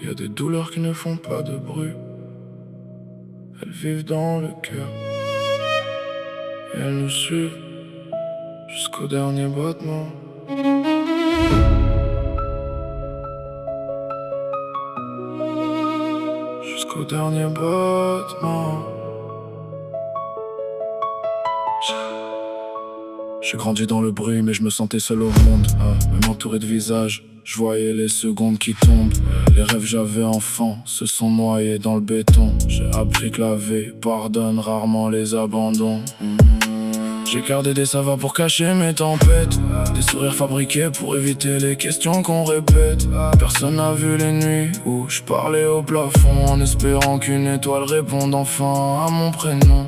y a des douleurs qui ne font pas de bruit. Elles vivent dans le cœur et elles nous suivent jusqu'au dernier battement. Jusqu'au dernier battement. J'ai grandi dans le bruit mais je me sentais seul au monde. Même entouré de visages, je voyais les secondes qui tombent. Les rêves j'avais enfant se sont noyés dans le béton. J'ai appris que la vie pardonne rarement les abandons. J'ai gardé des savoirs pour cacher mes tempêtes, des sourires fabriqués pour éviter les questions qu'on répète. Personne n'a vu les nuits où je parlais au plafond en espérant qu'une étoile réponde enfin à mon prénom.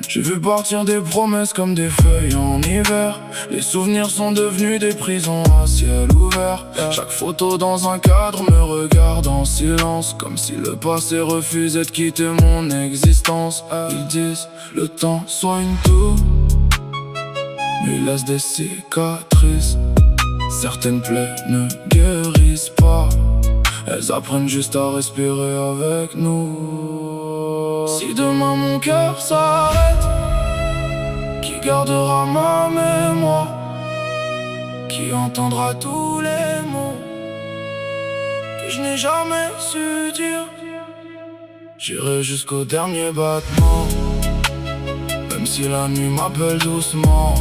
J'ai vu partir des promesses comme des feuilles en hiver. Les souvenirs sont devenus des prisons à ciel ouvert. Chaque photo dans un cadre me regarde en silence, comme si le passé refusait de quitter mon existence. Ils disent le temps soigne tout, mais il laisse des cicatrices. Certaines plaies ne guérissent pas, elles apprennent juste à respirer avec nous. Si demain mon cœur s'arrête, qui gardera ma mémoire? Qui entendra tous les mots que je n'ai jamais su dire? J'irai jusqu'au dernier battement, même si la nuit m'appelle doucement.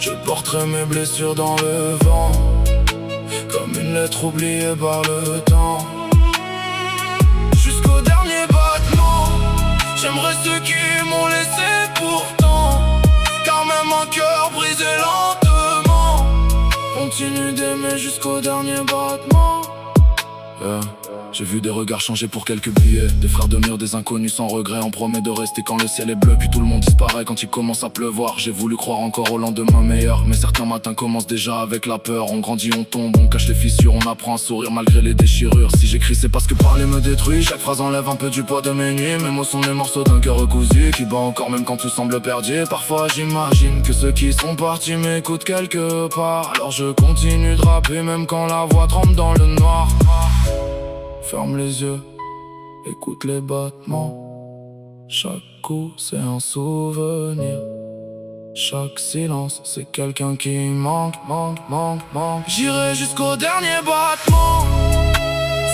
Je porterai mes blessures dans le vent, comme une lettre oubliée par le temps. Jusqu'au dernier battement, j'aimerais ceux qui m'ont laissé pourtant, car même un cœur brisé lentement continue d'aimer jusqu'au dernier battement. J'ai vu des regards changer pour quelques billets, des frères de mur, des inconnus sans regret. On promet de rester quand le ciel est bleu, puis tout le monde disparaît quand il commence à pleuvoir. J'ai voulu croire encore au lendemain meilleur, mais certains matins commencent déjà avec la peur. On grandit, on tombe, on cache les fissures, on apprend à sourire malgré les déchirures. Si j'écris c'est parce que parler me détruit, chaque phrase enlève un peu du poids de mes nuits. Mes mots sont les morceaux d'un cœur recousu qui bat encore même quand tout semble perdu. Parfois j'imagine que ceux qui sont partis m'écoutent quelque part, alors je continue de rapper même quand la voix tremble dans le noir. Ferme les yeux, écoute les battements. Chaque coup c'est un souvenir, chaque silence c'est quelqu'un qui manque. J'irai jusqu'au dernier battement,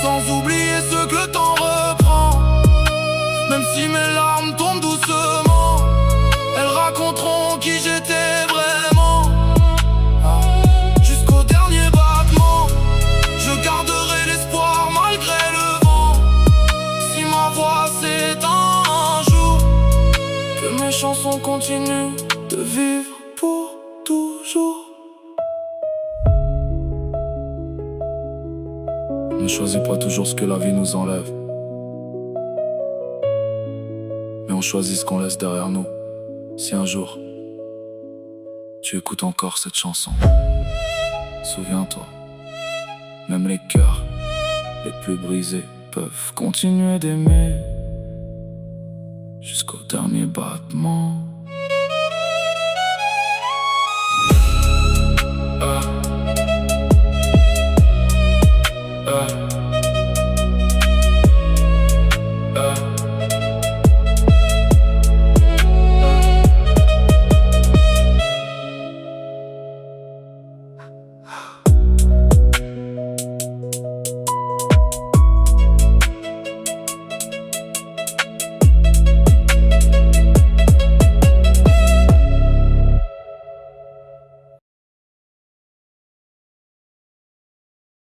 sans oublier ce que le temps reprend. Même si mes larmes tombent doucement, elles raconteront qui j'étais vraiment. Jusqu'au dernier battement, je garderai l'espoir malgré le vent. Si ma voix s'éteint un jour, que mes chansons continuent de vivre pour toujours. On ne choisit pas toujours ce que la vie nous enlève, mais on choisit ce qu'on laisse derrière nous. Si un jour tu écoutes encore cette chanson, souviens-toi, même les cœurs les plus brisés peuvent continuer d'aimer jusqu'au dernier battement.